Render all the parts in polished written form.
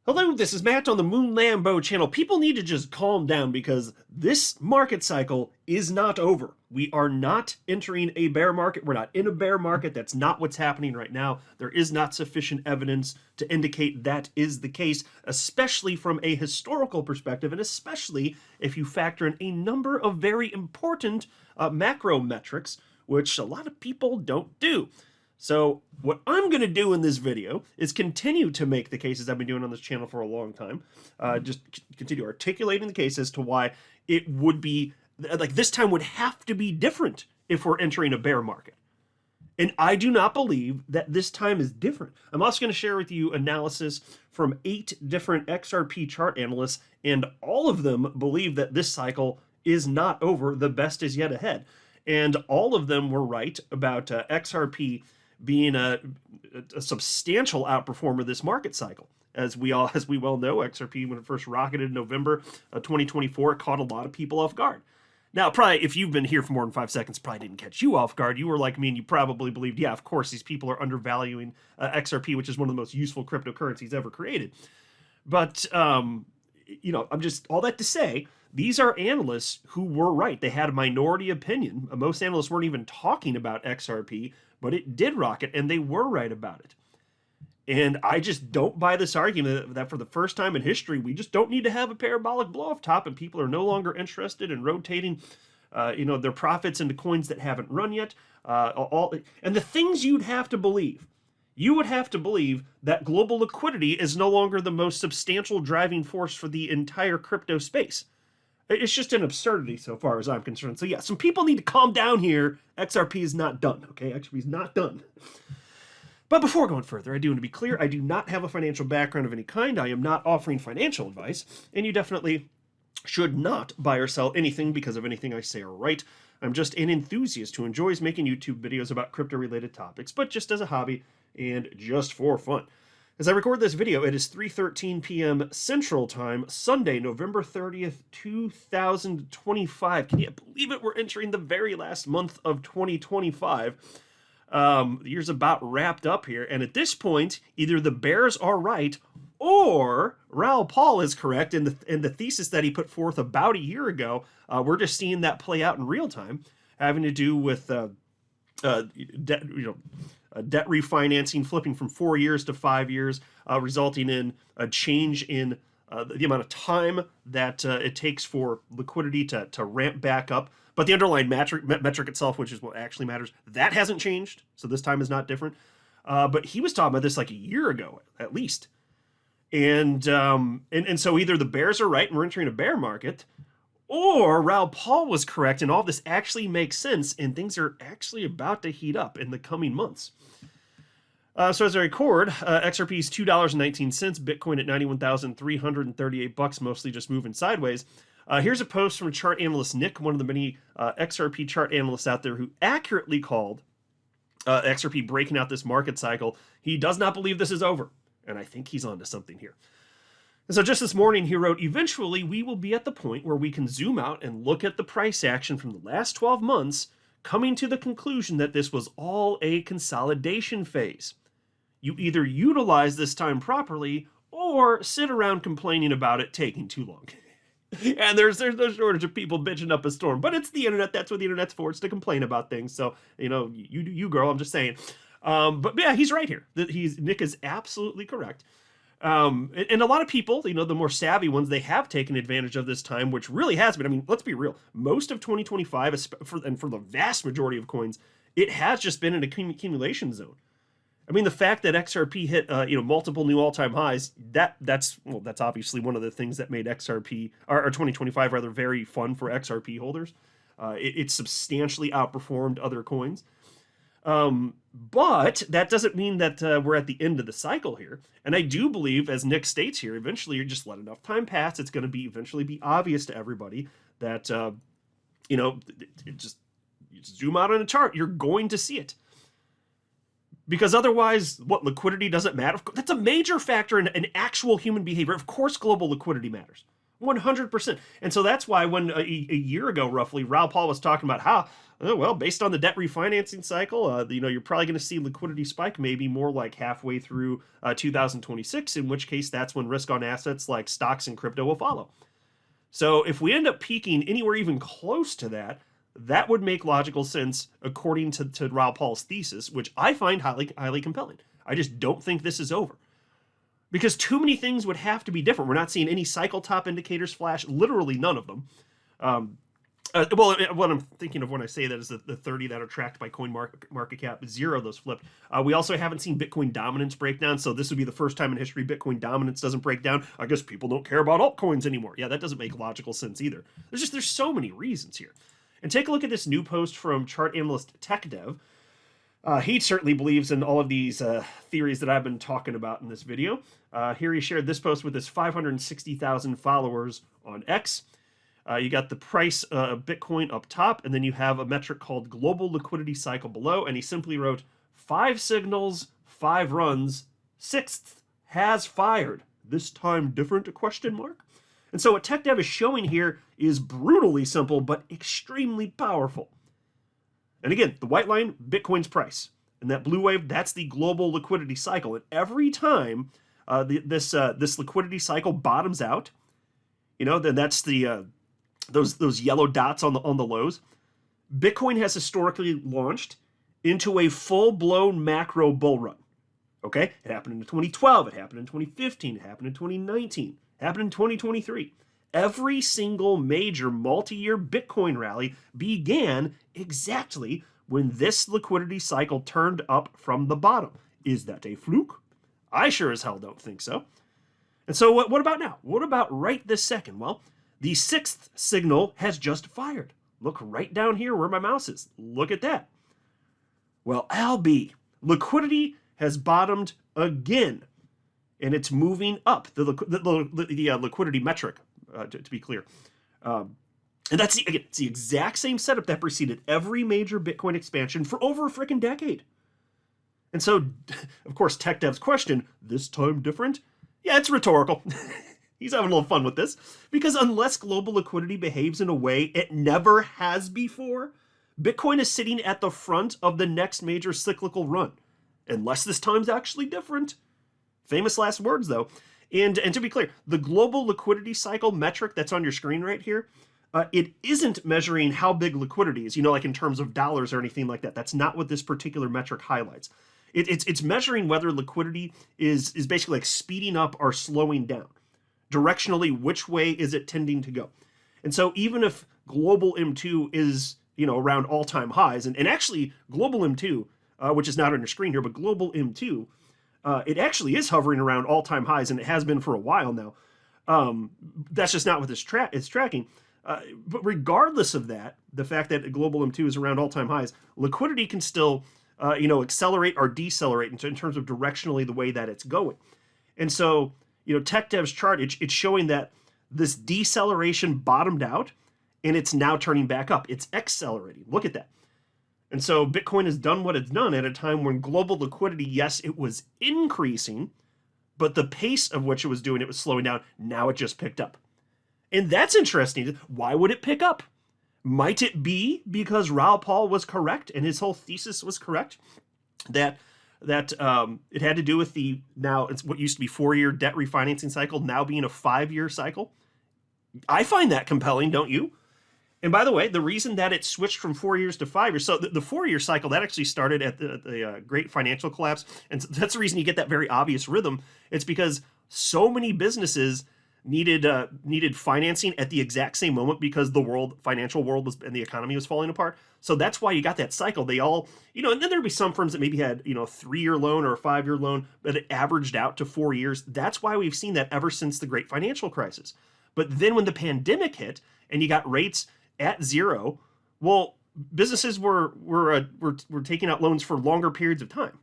Hello, this is Matt on the Moon Lambo channel. People need to just calm down because this market cycle is not over. We are not entering a bear market. We're not in a bear market. That's not what's happening right now. There is not sufficient evidence to indicate that is the case, especially from a historical perspective, and especially if you factor in a number of very important macro metrics, which a lot of people don't do. So what I'm going to do in this video is continue to make the cases I've been doing on this channel for a long time. Just continue articulating the case as to why it would be, like this time would have to be different if we're entering a bear market. And I do not believe that this time is different. I'm also going to share with you analysis from 8 different XRP chart analysts, and all of them believe that this cycle is not over. The best is yet ahead. And all of them were right about XRP being a substantial outperformer this market cycle. As we well know, XRP, when it first rocketed in November of 2024, it caught a lot of people off guard. Now, probably, if you've been here for more than 5 seconds, probably didn't catch you off guard. You were like me, and you probably believed, yeah, of course, these people are undervaluing XRP, which is one of the most useful cryptocurrencies ever created. But, you know, I'm just, all that to say, these are analysts who were right. They had a minority opinion. Most analysts weren't even talking about XRP, but it did rocket, and they were right about it. And I just don't buy this argument that for the first time in history, we just don't need to have a parabolic blow-off top, and people are no longer interested in rotating, you know, their profits into coins that haven't run yet. And the things you'd have to believe. You would have to believe that global liquidity is no longer the most substantial driving force for the entire crypto space. It's just an absurdity so far as I'm concerned. So yeah, some people need to calm down here. XRP is not done, okay? XRP is not done. But before going further, I do want to be clear, I do not have a financial background of any kind. I am not offering financial advice, and you definitely should not buy or sell anything because of anything I say or write. I'm just an enthusiast who enjoys making YouTube videos about crypto-related topics, but just as a hobby and just for fun. As I record this video, it is 3:13 p.m. Central Time, Sunday, November 30th, 2025. Can you believe it? We're entering the very last month of 2025. The year's about wrapped up here, and at this point, either the bears are right or Raoul Pal is correct in the thesis that he put forth about a year ago. We're just seeing that play out in real time, having to do with debt, debt refinancing, flipping from 4 years to 5 years, resulting in a change in the amount of time that it takes for liquidity to ramp back up. But the underlying metric itself, which is what actually matters, that hasn't changed. So this time is not different. But he was talking about this like a year ago, at least. And so either the bears are right and we're entering a bear market, or Raoul Pal was correct and all this actually makes sense and things are actually about to heat up in the coming months. So as I record, XRP is $2.19, Bitcoin at $91,338, mostly just moving sideways. Here's a post from chart analyst Nick, one of the many XRP chart analysts out there who accurately called XRP breaking out this market cycle. He does not believe this is over, and I think he's onto something here. And so just this morning, he wrote, eventually we will be at the point where we can zoom out and look at the price action from the last 12 months, coming to the conclusion that this was all a consolidation phase. You either utilize this time properly or sit around complaining about it taking too long. And there's no shortage of people bitching up a storm, but it's the internet. That's what the internet's for. It's to complain about things. So, you know, you girl, I'm just saying. But yeah, he's right here. Nick is absolutely correct. And a lot of people, you know, the more savvy ones, they have taken advantage of this time, which really has been. I mean, let's be real. Most of 2025, and for the vast majority of coins, it has just been an accumulation zone. I mean, the fact that XRP hit, multiple new all-time highs, that's obviously one of the things that made XRP, or 2025 rather, very fun for XRP holders. It substantially outperformed other coins. But that doesn't mean that we're at the end of the cycle here. And I do believe, as Nick states here, eventually you just let enough time pass. It's going to eventually be obvious to everybody that, you zoom out on a chart, you're going to see it. Because otherwise, liquidity doesn't matter? That's a major factor in actual human behavior. Of course, global liquidity matters. 100%. And so that's why when a year ago, roughly, Raoul Pal was talking about how, oh, well, based on the debt refinancing cycle, you're probably going to see liquidity spike maybe more like halfway through 2026, in which case that's when risk on assets like stocks and crypto will follow. So if we end up peaking anywhere even close to that, that would make logical sense according to Raoul Pal's thesis, which I find highly compelling. I just don't think this is over. Because too many things would have to be different. We're not seeing any cycle top indicators flash, literally none of them. Well, what I'm thinking of when I say that is the 30 that are tracked by coin market cap, 0 of those flipped. We also haven't seen Bitcoin dominance break down, so this would be the first time in history Bitcoin dominance doesn't break down. I guess people don't care about altcoins anymore. Yeah, that doesn't make logical sense either. There's so many reasons here. And take a look at this new post from chart analyst TechDev. He certainly believes in all of these theories that I've been talking about in this video. Here he shared this post with his 560,000 followers on X. You got the price of Bitcoin up top, and then you have a metric called global liquidity cycle below, and he simply wrote, 5 signals, 5 runs, 6th has fired. This time different, ? And so what TechDev is showing here is brutally simple, but extremely powerful. And again, the white line, Bitcoin's price. And that blue wave, that's the global liquidity cycle. And every time this liquidity cycle bottoms out, then that's the those yellow dots on the lows. Bitcoin has historically launched into a full-blown macro bull run. Okay? It happened in 2012, it happened in 2015, it happened in 2019, it happened in 2023. Every single major multi-year Bitcoin rally began exactly when this liquidity cycle turned up from the bottom. Is that a fluke? I sure as hell don't think so. And so what about now? What about right this second? Well, the 6th signal has just fired. Look right down here where my mouse is. Look at that. Well, LB, liquidity has bottomed again, and it's moving up, the liquidity metric, to be clear. And that's it's the exact same setup that preceded every major Bitcoin expansion for over a freaking decade. And so, of course, TechDev's question, this time different? Yeah, it's rhetorical. He's having a little fun with this, because unless global liquidity behaves in a way it never has before, Bitcoin is sitting at the front of the next major cyclical run. Unless this time's actually different. Famous last words, though. And to be clear, the global liquidity cycle metric that's on your screen right here, it isn't measuring how big liquidity is, like in terms of dollars or anything like that. That's not what this particular metric highlights. It's measuring whether liquidity is basically like speeding up or slowing down. Directionally, which way is it tending to go? And so even if global M2 is, around all-time highs, and actually global M2, which is not on your screen here, but global M2, it actually is hovering around all-time highs, and it has been for a while now. That's just not what this is tracking. But regardless of that, the fact that global M2 is around all-time highs, liquidity can still, accelerate or decelerate in terms of directionally the way that it's going. And so, TechDev's chart, it's showing that this deceleration bottomed out, and it's now turning back up. It's accelerating. Look at that. And so Bitcoin has done what it's done at a time when global liquidity, yes, it was increasing, but the pace of which it was doing, it was slowing down. Now it just picked up. And that's interesting. Why would it pick up? Might it be because Raoul Pal was correct and his whole thesis was correct? That it had to do with it's what used to be 4-year debt refinancing cycle now being a 5-year cycle? I find that compelling, don't you? And by the way, the reason that it switched from 4 years to 5 years, so the 4-year cycle, that actually started at the great financial collapse. And that's the reason you get that very obvious rhythm. It's because so many businesses needed financing at the exact same moment because the financial world and the economy was falling apart. So that's why you got that cycle. They all, and then there'd be some firms that maybe had, a 3-year loan or a 5-year loan, but it averaged out to 4 years. That's why we've seen that ever since the great financial crisis. But then when the pandemic hit and you got rates at 0, well, businesses were taking out loans for longer periods of time.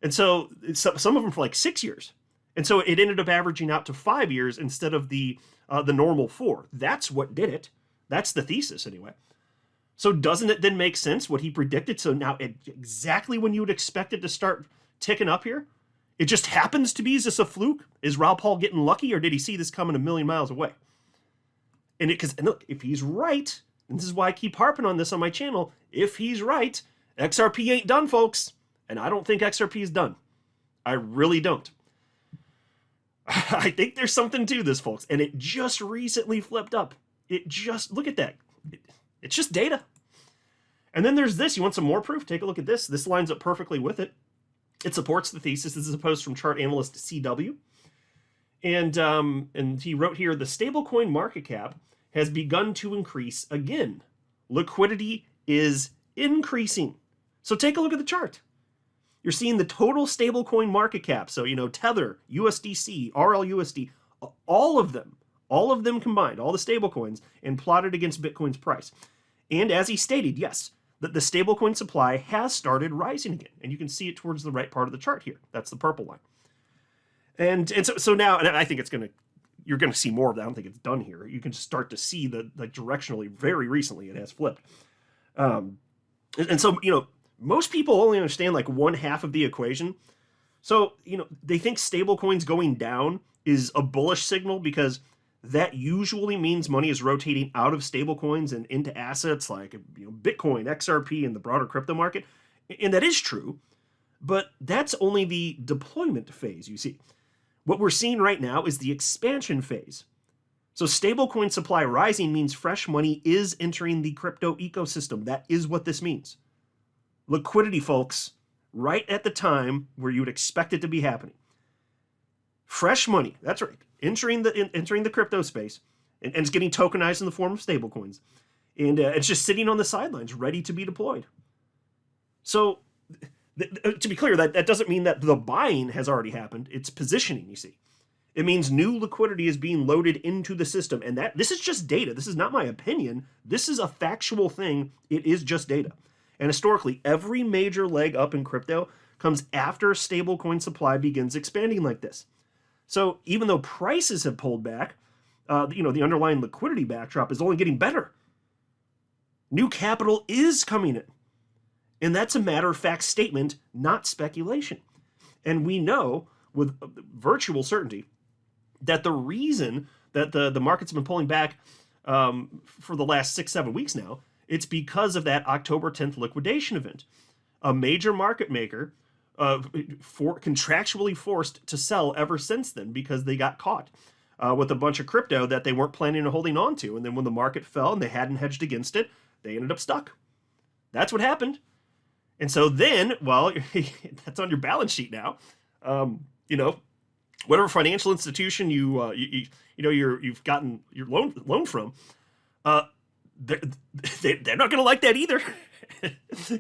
And so some of them for like 6 years. And so it ended up averaging out to 5 years instead of the normal 4. That's what did it. That's the thesis anyway. So doesn't it then make sense what he predicted? So now exactly when you would expect it to start ticking up here It just happens to be, is this a fluke? Is Rob Paul getting lucky, or did he see this coming a million miles away? And look, if he's right, and this is why I keep harping on this on my channel, if he's right, XRP ain't done, folks. And I don't think XRP is done. I really don't. I think there's something to this, folks. And it just recently flipped up. Look at that. It's just data. And then there's this. You want some more proof? Take a look at this. This lines up perfectly with it. It supports the thesis. This is a post from chart analyst CW. And he wrote here, the stablecoin market cap has begun to increase again. Liquidity is increasing. So take a look at the chart. You're seeing the total stablecoin market cap. So, Tether, USDC, RLUSD, all of them combined, all the stablecoins, and plotted against Bitcoin's price. And as he stated, yes, that the stablecoin supply has started rising again. And you can see it towards the right part of the chart here. That's the purple line. And so now, and I think you're going to see more of that. I don't think it's done here. You can start to see that, like, directionally, very recently, it has flipped. And so, most people only understand like one half of the equation. So, they think stablecoins going down is a bullish signal because that usually means money is rotating out of stablecoins and into assets like, Bitcoin, XRP, and the broader crypto market. And that is true, but that's only the deployment phase, you see. What we're seeing right now is the expansion phase. So stablecoin supply rising means fresh money is entering the crypto ecosystem. That is what this means. Liquidity, folks, right at the time where you would expect it to be happening. Fresh money, that's right, entering the crypto space, and it's getting tokenized in the form of stablecoins. And it's just sitting on the sidelines, ready to be deployed. So, to be clear, that doesn't mean that the buying has already happened. It's positioning, you see. It means new liquidity is being loaded into the system. And this is just data. This is not my opinion. This is a factual thing. It is just data. And historically, every major leg up in crypto comes after stablecoin supply begins expanding like this. So even though prices have pulled back, the underlying liquidity backdrop is only getting better. New capital is coming in. And that's a matter-of-fact statement, not speculation. And we know with virtual certainty that the reason that the markets have been pulling back for the last 6-7 weeks now, it's because of that October 10th liquidation event. A major market maker contractually forced to sell ever since then because they got caught with a bunch of crypto that they weren't planning on holding on to. And then when the market fell and they hadn't hedged against it, they ended up stuck. That's what happened. And so then, well, that's on your balance sheet now. Whatever financial institution you've gotten your loan from, they're not going to like that either.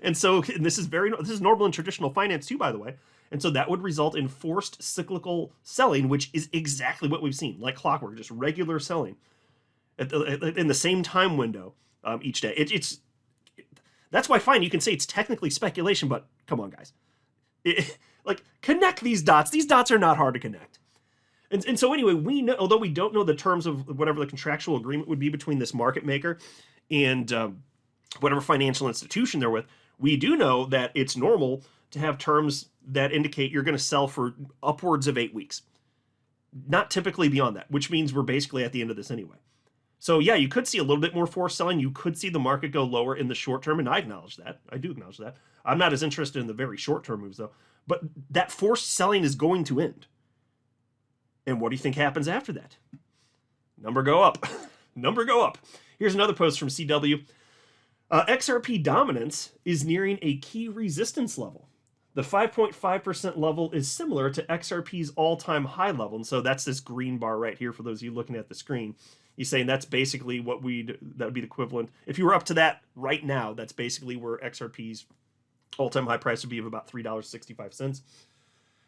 And this is normal in traditional finance too, by the way. And so that would result in forced cyclical selling, which is exactly what we've seen, like clockwork, just regular selling in the same time window each day. That's why, fine, you can say it's technically speculation, but come on, guys. Connect these dots. These dots are not hard to connect. And so anyway, we know, although we don't know the terms of whatever the contractual agreement would be between this market maker and whatever financial institution they're with, we do know that it's normal to have terms that indicate you're going to sell for upwards of 8 weeks. Not typically beyond that, which means we're basically at the end of this anyway. So yeah, you could see a little bit more forced selling. You could see the market go lower in the short term, and I acknowledge that. I do acknowledge that. I'm not as interested in the very short term moves though. But that forced selling is going to end. And what do you think happens after that? Number go up. Number go up. Here's another post from CW. XRP dominance is nearing a key resistance level. The 5.5% level is similar to XRP's all-time high level. And so that's this green bar right here for those of you looking at the screen. He's saying that's basically that would be the equivalent. If you were up to that right now, that's basically where XRP's all-time high price would be of about $3.65.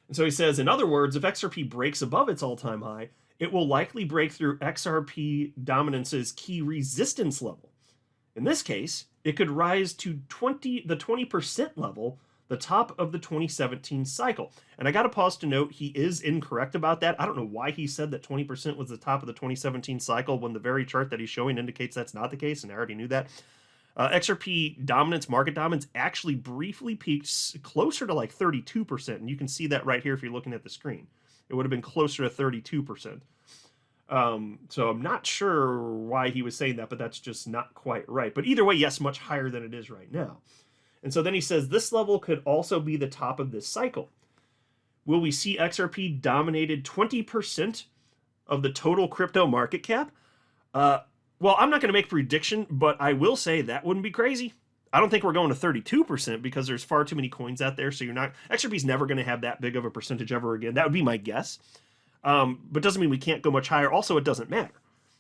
And so he says, in other words, if XRP breaks above its all-time high, it will likely break through XRP dominance's key resistance level. In this case, it could rise to the 20% level, the top of the 2017 cycle. And I got to pause to note, he is incorrect about that. I don't know why he said that 20% was the top of the 2017 cycle when the very chart that he's showing indicates that's not the case, and I already knew that. XRP dominance, market dominance, actually briefly peaked closer to like 32%. And you can see that right here if you're looking at the screen. It would have been closer to 32%. So I'm not sure why he was saying that, but that's just not quite right. But either way, yes, much higher than it is right now. And so then he says this level could also be the top of this cycle. Will we see XRP dominated 20% of the total crypto market cap? Well, I'm not going to make a prediction, but I will say that wouldn't be crazy. I don't think we're going to 32% because there's far too many coins out there. So XRP's never going to have that big of a percentage ever again. That would be my guess. But doesn't mean we can't go much higher. Also, it doesn't matter.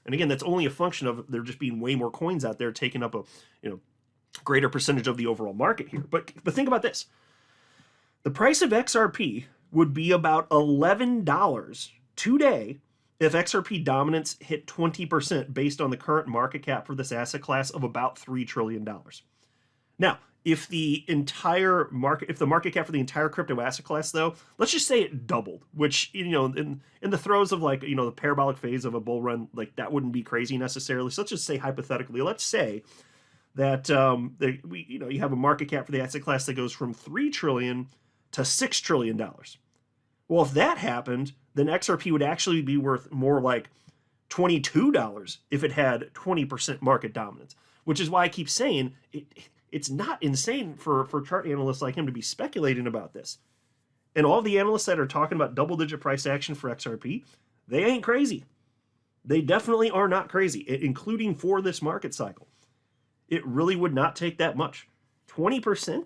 And again, that's only a function of there just being way more coins out there taking up a greater percentage of the overall market here. But think about this. The price of XRP would be about $11 today if XRP dominance hit 20% based on the current market cap for this asset class of about $3 trillion. Now, if the market cap for the entire crypto asset class, though, let's just say it doubled, which, in the throes of the parabolic phase of a bull run, like that wouldn't be crazy necessarily. So let's just say hypothetically, let's say that you have a market cap for the asset class that goes from $3 trillion to $6 trillion. Well, if that happened, then XRP would actually be worth more like $22 if it had 20% market dominance, which is why I keep saying it's not insane for chart analysts like him to be speculating about this. And all the analysts that are talking about double-digit price action for XRP, they ain't crazy. They definitely are not crazy, including for this market cycle. It really would not take that much. 20%?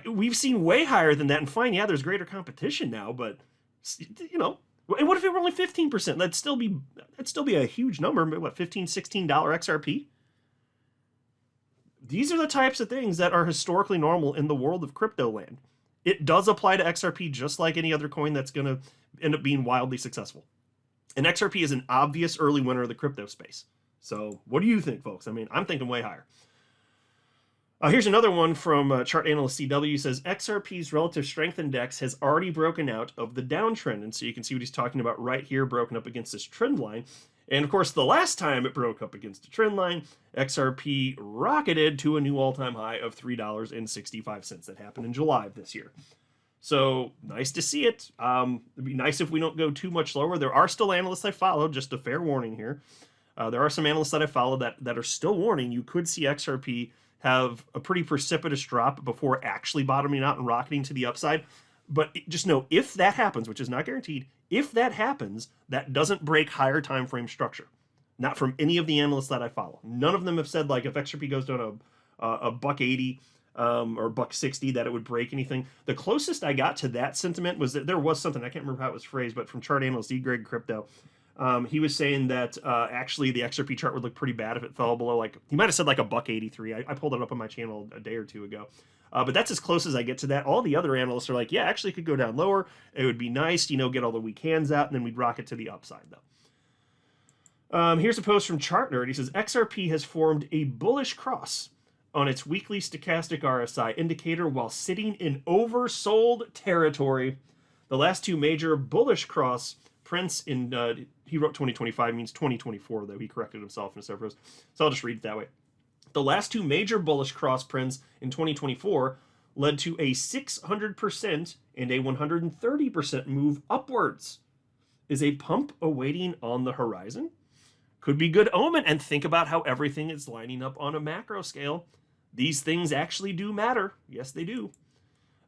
We've seen way higher than that, and fine, yeah, there's greater competition now, but and what if it were only 15%? That'd still be a huge number. What, $15, $16 XRP? These are the types of things that are historically normal in the world of crypto land. It does apply to XRP just like any other coin that's going to end up being wildly successful. And XRP is an obvious early winner of the crypto space. So what do you think, folks? I mean, I'm thinking way higher. Here's another one from chart analyst CW. He says XRP's relative strength index has already broken out of the downtrend. And so you can see what he's talking about right here, broken up against this trend line. And of course, the last time it broke up against a trend line, XRP rocketed to a new all-time high of $3.65. That happened in July of this year. So nice to see it. It'd be nice if we don't go too much lower. There are still analysts I follow, just a fair warning here. There are some analysts that I follow that are still warning you could see XRP have a pretty precipitous drop before actually bottoming out and rocketing to the upside. But just know, if that happens, which is not guaranteed, if that happens, that doesn't break higher time frame structure. Not from any of the analysts that I follow. None of them have said, like, if XRP goes down a $1.80 or $1.60, that it would break anything. The closest I got to that sentiment was that there was something, I can't remember how it was phrased, but from chart analyst E. Greg Crypto, he was saying that actually the XRP chart would look pretty bad if it fell below, like, he might have said like a $1.83. I pulled it up on my channel a day or two ago. But that's as close as I get to that. All the other analysts are like, yeah, actually it could go down lower. It would be nice, get all the weak hands out, and then we'd rocket to the upside, though. Here's a post from Chart Nerd. He says, XRP has formed a bullish cross on its weekly stochastic RSI indicator while sitting in oversold territory. The last two major bullish cross prints in, he wrote 2025, means 2024, though. He corrected himself in a several posts. So I'll just read it that way. The last two major bullish cross prints in 2024 led to a 600% and a 130% move upwards. Is a pump awaiting on the horizon? Could be good omen, and think about how everything is lining up on a macro scale. These things actually do matter. Yes, they do.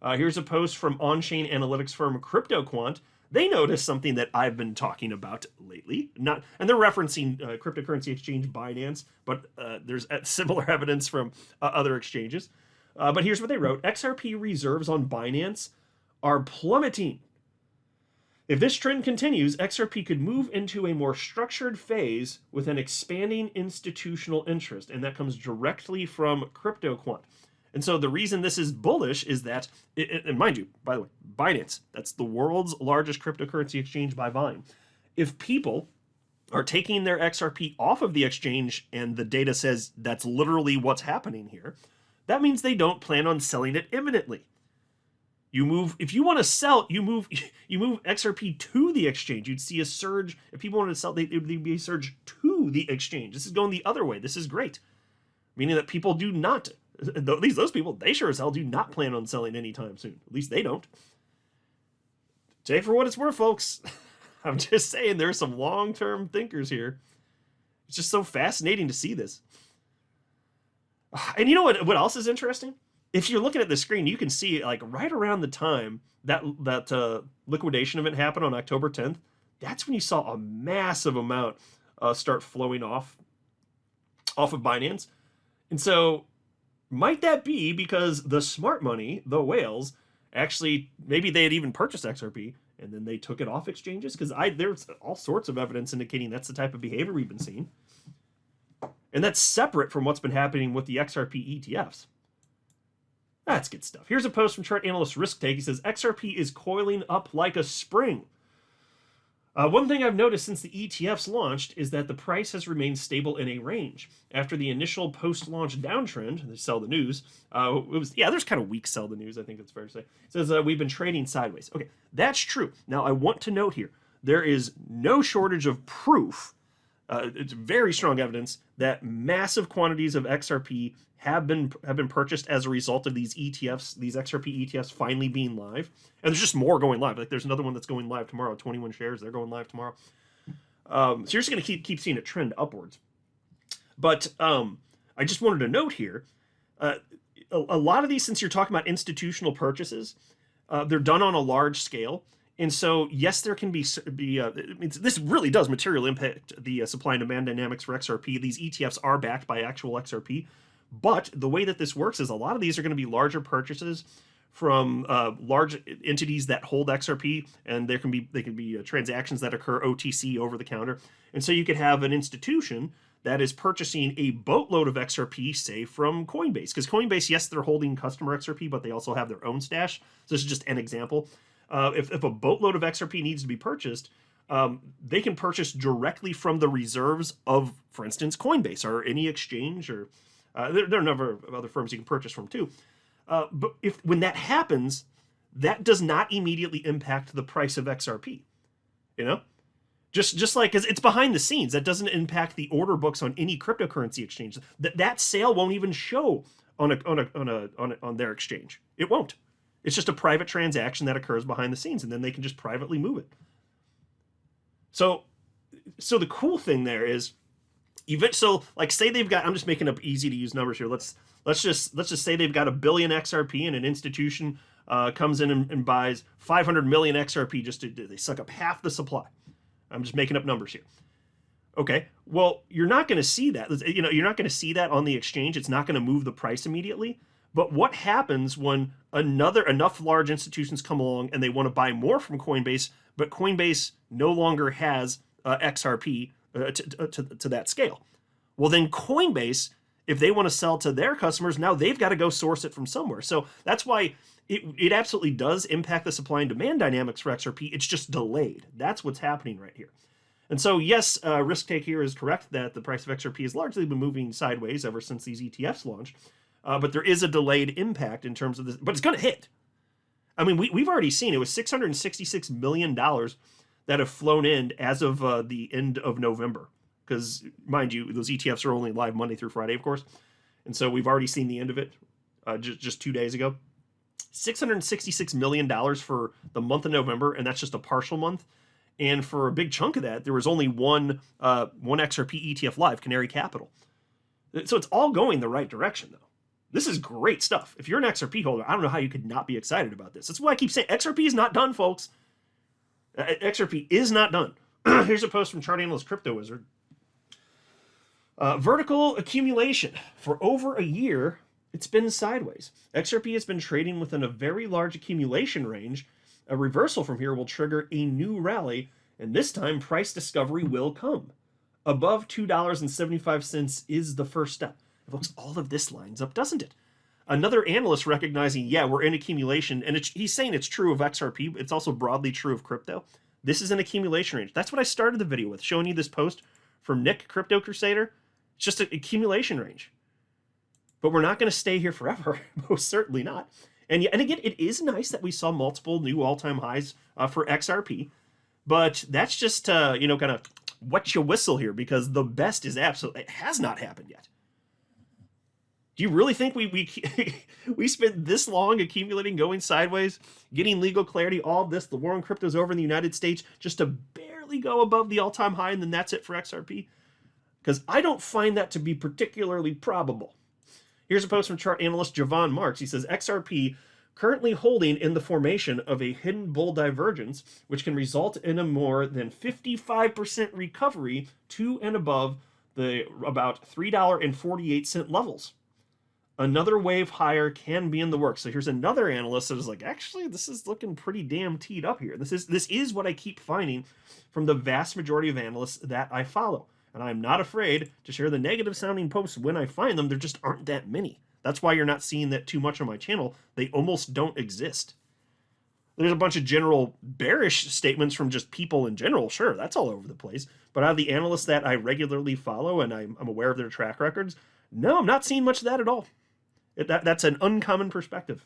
Here's a post from on-chain analytics firm CryptoQuant. They noticed something that I've been talking about lately. And they're referencing cryptocurrency exchange Binance, but there's similar evidence from other exchanges. But here's what they wrote. XRP reserves on Binance are plummeting. If this trend continues, XRP could move into a more structured phase with an expanding institutional interest, and that comes directly from CryptoQuant. And so the reason this is bullish is that, and mind you, by the way, Binance, that's the world's largest cryptocurrency exchange by volume. If people are taking their XRP off of the exchange and the data says that's literally what's happening here, that means they don't plan on selling it imminently. If you want to sell, you move XRP to the exchange. You'd see a surge. If people wanted to sell, there'd be a surge to to the exchange. This is going the other way. This is great. Meaning that people do not, at least those people, they sure as hell do not plan on selling anytime soon. At least they don't. Take for what it's worth, folks. I'm just saying there's some long-term thinkers here. It's just so fascinating to see this. And you know what else is interesting? If you're looking at the screen, you can see like right around the time that liquidation event happened on October 10th, that's when you saw a massive amount start flowing off of Binance. And so might that be because the smart money, the whales, actually, maybe they had even purchased XRP and then they took it off exchanges? Because there's all sorts of evidence indicating that's the type of behavior we've been seeing. And that's separate from what's been happening with the XRP ETFs. That's good stuff. Here's a post from chart analyst Risk Take. He says, XRP is coiling up like a spring. One thing I've noticed since the ETFs launched is that the price has remained stable in a range. After the initial post-launch downtrend, they sell the news, there's kind of weak sell the news, I think it's fair to say. It says, we've been trading sideways. Okay, that's true. Now, I want to note here, there is no shortage of proof. It's very strong evidence that massive quantities of XRP have been purchased as a result of these ETFs, these XRP ETFs finally being live. And there's just more going live. Like there's another one that's going live tomorrow, 21 shares, they're going live tomorrow. So you're just going to keep seeing a trend upwards. But I just wanted to note here, a lot of these, since you're talking about institutional purchases, they're done on a large scale. And so, yes, there can be this really does materially impact the supply and demand dynamics for XRP. These ETFs are backed by actual XRP. But the way that this works is a lot of these are going to be larger purchases from large entities that hold XRP, and they can be transactions that occur OTC, over the counter. And so you could have an institution that is purchasing a boatload of XRP, say from Coinbase, because Coinbase, yes, they're holding customer XRP, but they also have their own stash. So this is just an example. If a boatload of XRP needs to be purchased, they can purchase directly from the reserves of, for instance, Coinbase or any exchange, or there are a number of other firms you can purchase from too. But when that happens, that does not immediately impact the price of XRP. You know, just like it's behind the scenes, that doesn't impact the order books on any cryptocurrency exchange. That sale won't even show on their exchange. It won't. It's just a private transaction that occurs behind the scenes, and then they can just privately move it. So the cool thing there is, so like say they've got, I'm just making up easy to use numbers here. Let's just say they've got 1 billion XRP, and an institution comes in and buys 500 million XRP. They suck up half the supply. I'm just making up numbers here. Okay, well, you're not going to see that. You're not going to see that on the exchange. It's not going to move the price immediately. But what happens when enough large institutions come along and they want to buy more from Coinbase, but Coinbase no longer has XRP to that scale? Well, then Coinbase, if they want to sell to their customers, now they've got to go source it from somewhere. So that's why it absolutely does impact the supply and demand dynamics for XRP. It's just delayed. That's what's happening right here. And so, yes, Risk Take here is correct that the price of XRP has largely been moving sideways ever since these ETFs launched. But there is a delayed impact in terms of this, but it's going to hit. I mean, we've already seen it was $666 million that have flown in as of the end of November. Because, mind you, those ETFs are only live Monday through Friday, of course. And so we've already seen the end of it just 2 days ago. $666 million for the month of November, and that's just a partial month. And for a big chunk of that, there was only one XRP ETF live, Canary Capital. So it's all going the right direction, though. This is great stuff. If you're an XRP holder, I don't know how you could not be excited about this. That's why I keep saying XRP is not done, folks. XRP is not done. Here's a post from chart analyst Crypto Wizard. Vertical accumulation. For over a year, it's been sideways. XRP has been trading within a very large accumulation range. A reversal from here will trigger a new rally, and this time price discovery will come. Above $2.75 is the first step. Folks, all of this lines up, doesn't it? Another analyst recognizing, yeah, we're in accumulation, and he's saying it's true of XRP, it's also broadly true of crypto. This is an accumulation range. That's what I started the video with, showing you this post from Nick, Crypto Crusader. It's just an accumulation range. But we're not going to stay here forever. Most certainly not. And again, it is nice that we saw multiple new all-time highs for XRP, but that's just, kind of wet your whistle here, because the best is absolutely, it has not happened yet. Do you really think we we spent this long accumulating, going sideways, getting legal clarity, all of this, the war on crypto is over in the United States, just to barely go above the all-time high, and then that's it for XRP? Because I don't find that to be particularly probable. Here's a post from chart analyst Javon Marks. He says, XRP currently holding in the formation of a hidden bull divergence, which can result in a more than 55% recovery to and above the about $3.48 levels. Another wave higher can be in the works. So here's another analyst that is like, actually, this is looking pretty damn teed up here. This is what I keep finding from the vast majority of analysts that I follow. And I'm not afraid to share the negative sounding posts when I find them. There just aren't that many. That's why you're not seeing that too much on my channel. They almost don't exist. There's a bunch of general bearish statements from just people in general. Sure, that's all over the place. But out of the analysts that I regularly follow and I'm aware of their track records, no, I'm not seeing much of that at all. That's an uncommon perspective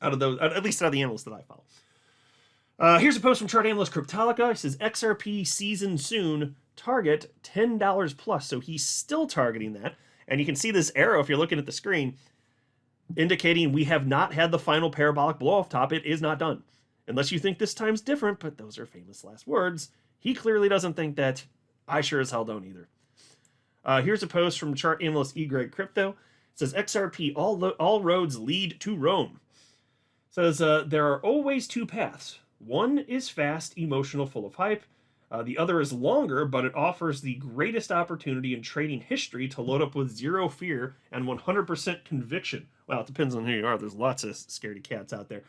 out of those, at least out of the analysts that I follow. Here's a post from chart analyst Cryptolica. He says, XRP season soon, target $10 plus. So he's still targeting that. And you can see this arrow, if you're looking at the screen, indicating we have not had the final parabolic blow off top. It is not done. Unless you think this time's different, but those are famous last words. He clearly doesn't think that. I sure as hell don't either. Here's a post from chart analyst Crypto. It says, XRP, all roads lead to Rome. It says, there are always two paths. One is fast, emotional, full of hype. The other is longer, but it offers the greatest opportunity in trading history to load up with zero fear and 100% conviction. Well, it depends on who you are. There's lots of scaredy cats out there.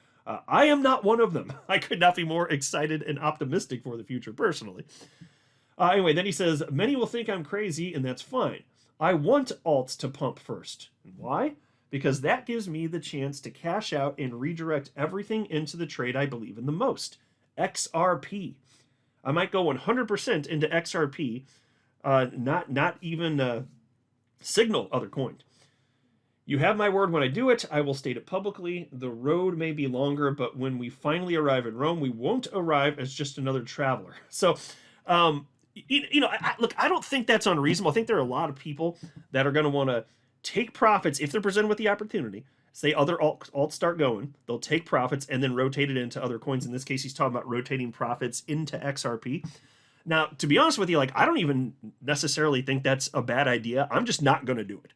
I am not one of them. I could not be more excited and optimistic for the future personally. Anyway, then he says, many will think I'm crazy, and that's fine. I want alts to pump first. Why? Because that gives me the chance to cash out and redirect everything into the trade I believe in the most, XRP. I might go 100% into XRP, not even signal other coins. You have my word when I do it. I will state it publicly. The road may be longer, but when we finally arrive in Rome, we won't arrive as just another traveler. So, look, I don't think that's unreasonable. I think there are a lot of people that are going to want to take profits if they're presented with the opportunity. Say other alts start going, they'll take profits and then rotate it into other coins. In this case, he's talking about rotating profits into XRP. Now, to be honest with you, like, I don't even necessarily think that's a bad idea. I'm just not going to do it.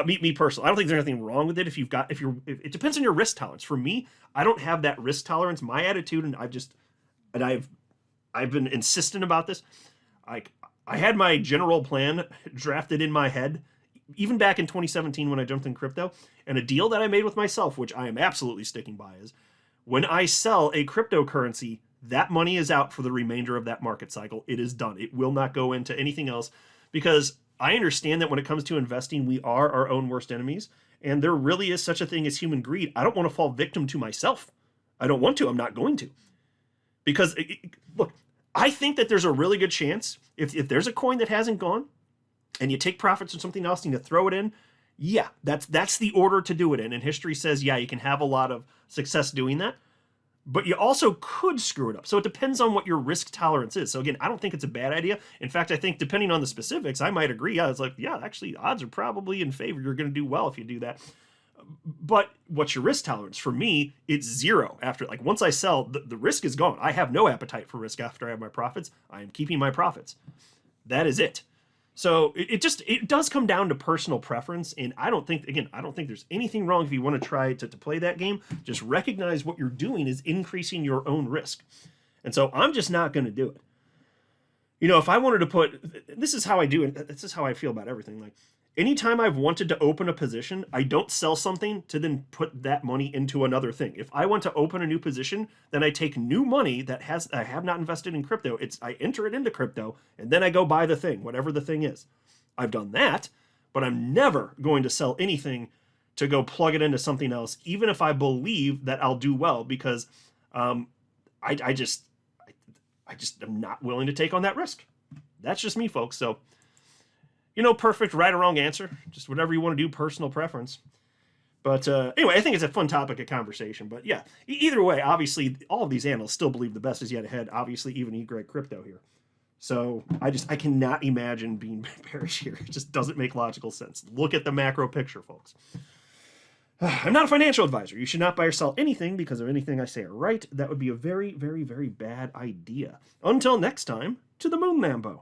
Me personally, I don't think there's anything wrong with it. If it depends on your risk tolerance. For me, I don't have that risk tolerance. My attitude, and I've been insistent about this. I had my general plan drafted in my head, even back in 2017 when I jumped in crypto, and a deal that I made with myself, which I am absolutely sticking by, is when I sell a cryptocurrency, that money is out for the remainder of that market cycle. It is done. It will not go into anything else, because I understand that when it comes to investing, we are our own worst enemies, and there really is such a thing as human greed. I don't want to fall victim to myself. I don't want to. I'm not going to. Because, look, I think that there's a really good chance, if there's a coin that hasn't gone, and you take profits from something else and you throw it in, yeah, that's the order to do it in. And history says, yeah, you can have a lot of success doing that, but you also could screw it up. So it depends on what your risk tolerance is. So again, I don't think it's a bad idea. In fact, I think depending on the specifics, I might agree. Yeah, it's like, yeah, actually, odds are probably in favor. You're going to do well if you do that. But what's your risk tolerance? For me, it's zero. After, like, once I sell, the risk is gone. I have no appetite for risk after I have my profits. I am keeping my profits. That is it. So it does come down to personal preference, and I don't think there's anything wrong if you want to try to play that game. Just recognize what you're doing is increasing your own risk. And so I'm just not going to do it. You know, if I wanted to put, this is how I do it, this is how I feel about everything. Like, anytime I've wanted to open a position, I don't sell something to then put that money into another thing. If I want to open a new position, then I take new money that I have not invested in crypto. I enter it into crypto, and then I go buy the thing, whatever the thing is. I've done that, but I'm never going to sell anything to go plug it into something else, even if I believe that I'll do well, because I just am not willing to take on that risk. That's just me, folks. So, perfect right or wrong answer. Just whatever you want to do, personal preference. But anyway, I think it's a fun topic of conversation. But yeah, either way, obviously, all of these analysts still believe the best is yet ahead. Obviously, even Crypto here. So I cannot imagine being bearish here. It just doesn't make logical sense. Look at the macro picture, folks. I'm not a financial advisor. You should not buy or sell anything because of anything I say are right. That would be a very, very, very bad idea. Until next time, to the moon, Lambo.